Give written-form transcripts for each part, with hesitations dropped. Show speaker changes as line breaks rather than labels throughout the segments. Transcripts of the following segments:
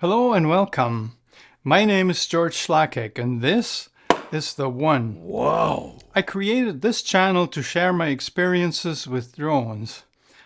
Hello and welcome. My name is George Schlacek and this is The One.
Whoa!
I created this channel to share my experiences with drones.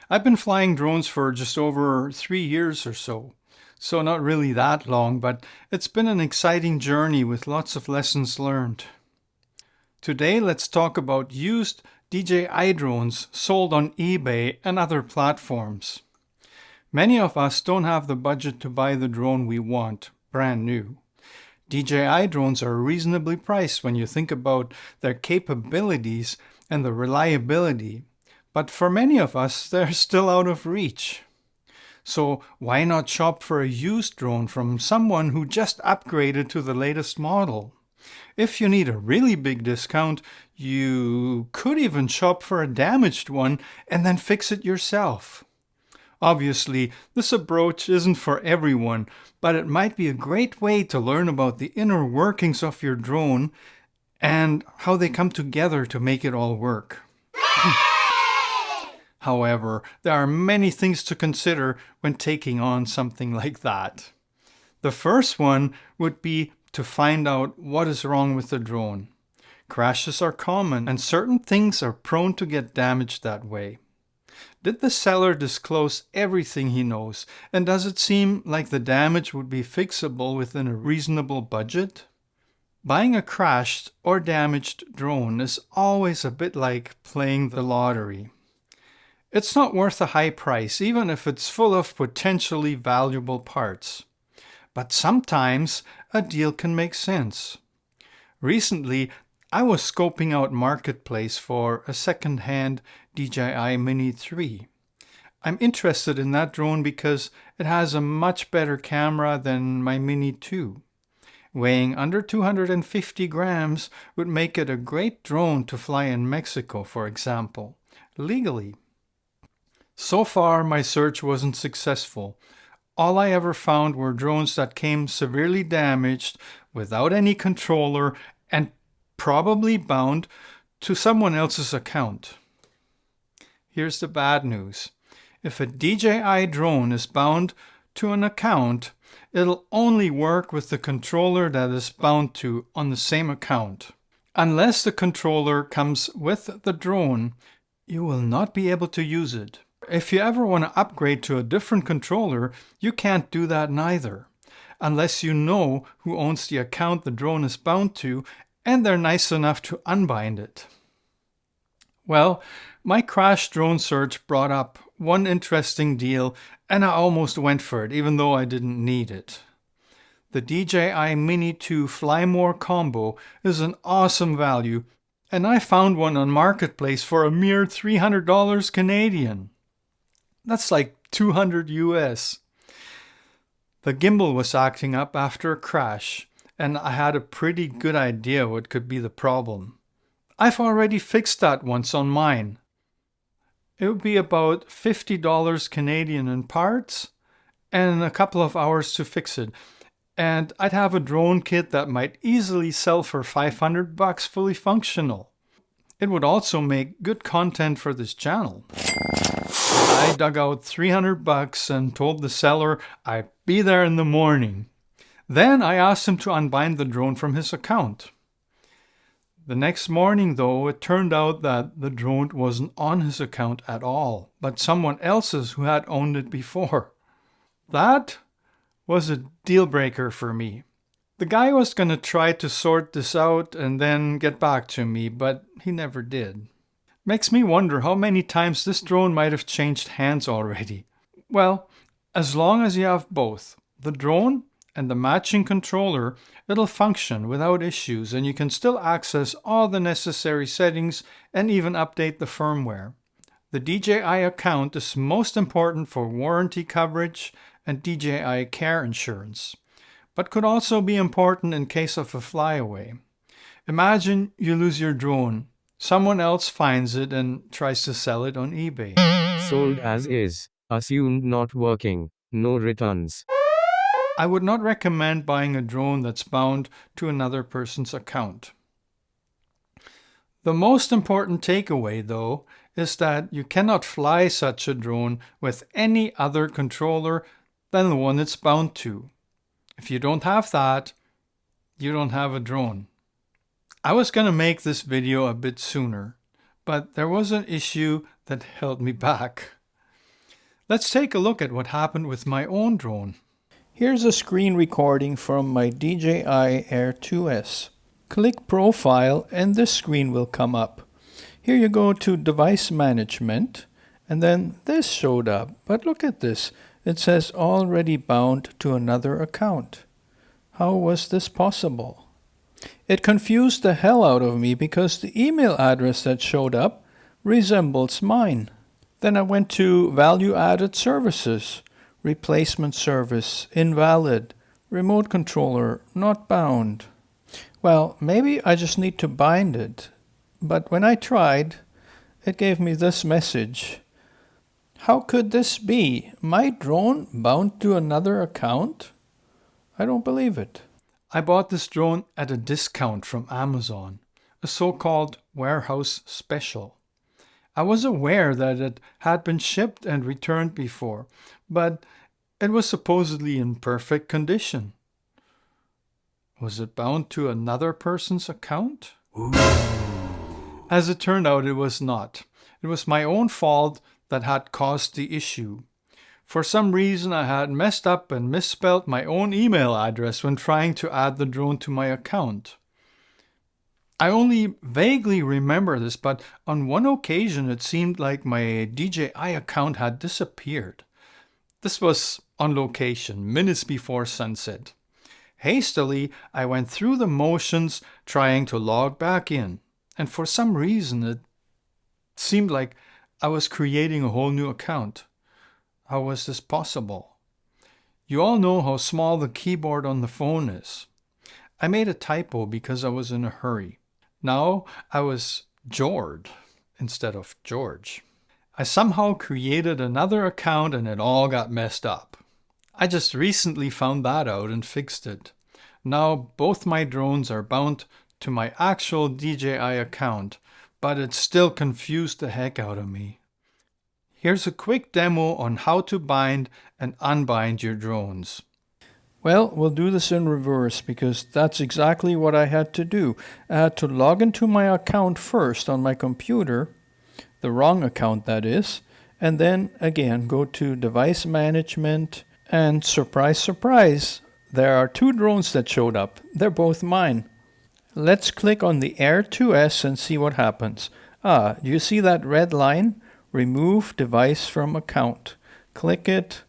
I've been flying drones for just over 3 years or so. So not really that long, but it's been an exciting journey with lots of lessons learned. Today let's talk about used DJI drones sold on eBay and other platforms. Many of us don't have the budget to buy the drone we want, brand new. DJI drones are reasonably priced when you think about their capabilities and the reliability, but for many of us, they're still out of reach. So why not shop for a used drone from someone who just upgraded to the latest model? If you need a really big discount, you could even shop for a damaged one and then fix it yourself. Obviously, this approach isn't for everyone, but it might be a great way to learn about the inner workings of your drone and how they come together to make it all work. However, there are many things to consider when taking on something like that. The first one would be to find out what is wrong with the drone. Crashes are common and certain things are prone to get damaged that way. Did the seller disclose everything he knows, and does it seem like the damage would be fixable within a reasonable budget? Buying a crashed or damaged drone is always a bit like playing the lottery. It's not worth a high price, even if it's full of potentially valuable parts. But sometimes a deal can make sense. Recently, I was scoping out Marketplace for a second-hand DJI Mini 3. I'm interested in that drone because it has a much better camera than my Mini 2. Weighing under 250 grams would make it a great drone to fly in Mexico, for example, legally. So far, my search wasn't successful. All I ever found were drones that came severely damaged, without any controller, and probably bound to someone else's account. Here's the bad news. If a DJI drone is bound to an account, it'll only work with the controller that is bound to on the same account. Unless the controller comes with the drone, you will not be able to use it. If you ever want to upgrade to a different controller, you can't do that neither, unless you know who owns the account the drone is bound to and they're nice enough to unbind it. Well, my crash drone search brought up one interesting deal and I almost went for it, even though I didn't need it. The DJI Mini 2 Fly More combo is an awesome value, and I found one on Marketplace for a mere $300 Canadian. That's like $200 US. The gimbal was acting up after a crash, and I had a pretty good idea what could be the problem. I've already fixed that once on mine. It would be about $50 Canadian in parts and a couple of hours to fix it. And I'd have a drone kit that might easily sell for $500 fully functional. It would also make good content for this channel. I dug out $300 and told the seller I'd be there in the morning. Then I asked him to unbind the drone from his account. The next morning, though, it turned out that the drone wasn't on his account at all, but someone else's who had owned it before. That was a deal breaker for me. The guy was going to try to sort this out and then get back to me, but he never did. Makes me wonder how many times this drone might have changed hands already. Well, as long as you have both, the drone and the matching controller, it'll function without issues and you can still access all the necessary settings and even update the firmware. The DJI account is most important for warranty coverage and DJI Care insurance, but could also be important in case of a flyaway. Imagine you lose your drone. Someone else finds it and tries to sell it on eBay.
Sold as is. Assumed not working. No returns.
I would not recommend buying a drone that's bound to another person's account. The most important takeaway, though, is that you cannot fly such a drone with any other controller than the one it's bound to. If you don't have that, you don't have a drone. I was going to make this video a bit sooner, but there was an issue that held me back. Let's take a look at what happened with my own drone. Here's a screen recording from my DJI Air 2S. Click Profile and this screen will come up. Here you go to Device Management and then this showed up. But look at this. It says already bound to another account. How was this possible? It confused the hell out of me because the email address that showed up resembles mine. Then I went to Value Added Services, Replacement Service, Invalid, Remote Controller, Not Bound. Well, maybe I just need to bind it. But when I tried, it gave me this message. How could this be? My drone bound to another account? I don't believe it. I bought this drone at a discount from Amazon, a so-called warehouse special. I was aware that it had been shipped and returned before, but it was supposedly in perfect condition. Was it bound to another person's account? Ooh. As it turned out, it was not. It was my own fault that had caused the issue. For some reason, I had messed up and misspelled my own email address when trying to add the drone to my account. I only vaguely remember this, but on one occasion it seemed like my DJI account had disappeared. This was on location, minutes before sunset. Hastily, I went through the motions trying to log back in, and for some reason it seemed like I was creating a whole new account. How was this possible? You all know how small the keyboard on the phone is. I made a typo because I was in a hurry. Now I was Jord instead of George. I somehow created another account and it all got messed up. I just recently found that out and fixed it. Now both my drones are bound to my actual DJI account, but it still confused the heck out of me. Here's a quick demo on how to bind and unbind your drones. Well, we'll do this in reverse because that's exactly what I had to do. I had to log into my account first on my computer, the wrong account that is, and then again go to Device Management and surprise, surprise, there are two drones that showed up. They're both mine. Let's click on the Air 2S and see what happens. Do you see that red line? Remove device from account. Click it,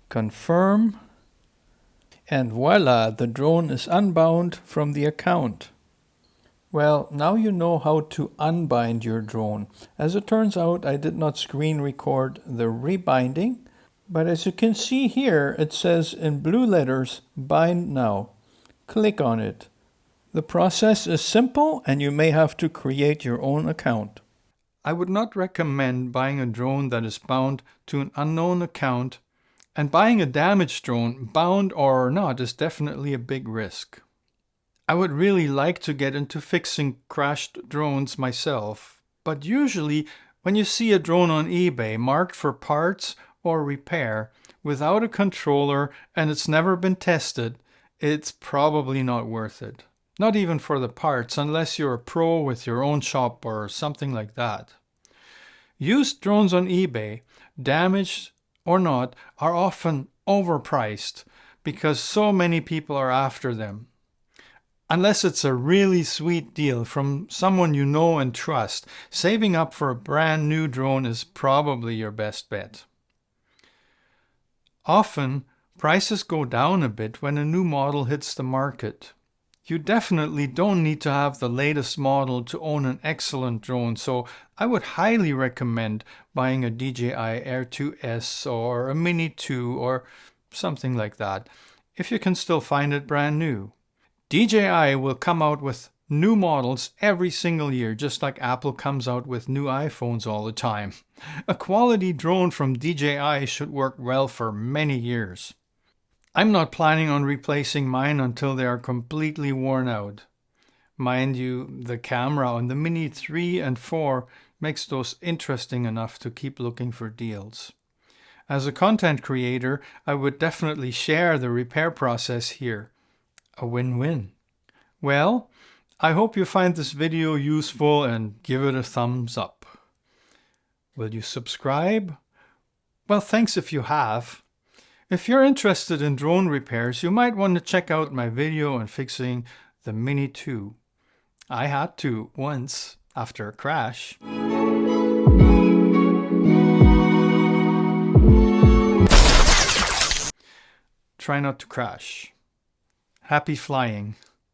confirm, and voila, the drone is unbound from the account. Well, now you know how to unbind your drone. As it turns out, I did not screen record the rebinding, but as you can see here, it says in blue letters, bind now. Click on it. The process is simple and you may have to create your own account. I would not recommend buying a drone that is bound to an unknown account, and buying a damaged drone, bound or not, is definitely a big risk. I would really like to get into fixing crashed drones myself, but usually when you see a drone on eBay marked for parts or repair without a controller and it's never been tested, it's probably not worth it. Not even for the parts, unless you're a pro with your own shop or something like that. Used drones on eBay, damaged or not, are often overpriced because so many people are after them. Unless it's a really sweet deal from someone you know and trust, saving up for a brand new drone is probably your best bet. Often, prices go down a bit when a new model hits the market. You definitely don't need to have the latest model to own an excellent drone, so I would highly recommend buying a DJI Air 2S or a Mini 2 or something like that, if you can still find it brand new. DJI will come out with new models every single year, just like Apple comes out with new iPhones all the time. A quality drone from DJI should work well for many years. I'm not planning on replacing mine until they are completely worn out. Mind you, the camera on the Mini 3 and 4 makes those interesting enough to keep looking for deals. As a content creator, I would definitely share the repair process here. A win-win. Well, I hope you find this video useful and give it a thumbs up. Will you subscribe? Well, thanks if you have. If you're interested in drone repairs, you might want to check out my video on fixing the Mini 2. I had to once after a crash. Try not to crash. Happy flying.